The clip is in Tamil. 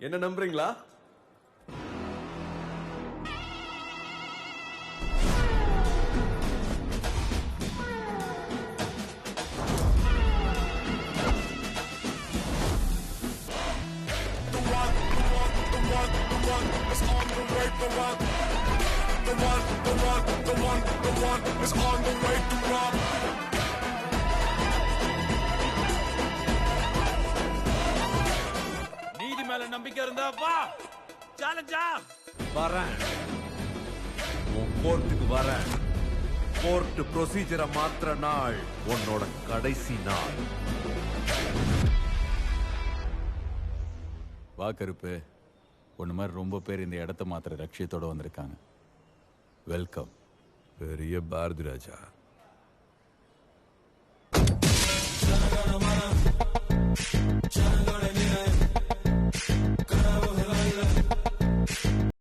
என்ன நம்புறீங்களா? நீதி மேல நம்பிக்கை இருந்தா வா, சேலஞ்சா வரேன், உன் கோர்ட்டுக்கு வரேன். கோர்ட் ப்ரொசீஜரை மாத்திர நாள் உன்னோட கடைசி நாள். வா கருப்பு, ஒன்று மாதிரி ரொம்ப பேர் இந்த இடத்த மாத்திர லட்சியத்தோட வந்திருக்காங்க. வெல்கம். பெரிய பாரதி ராஜா.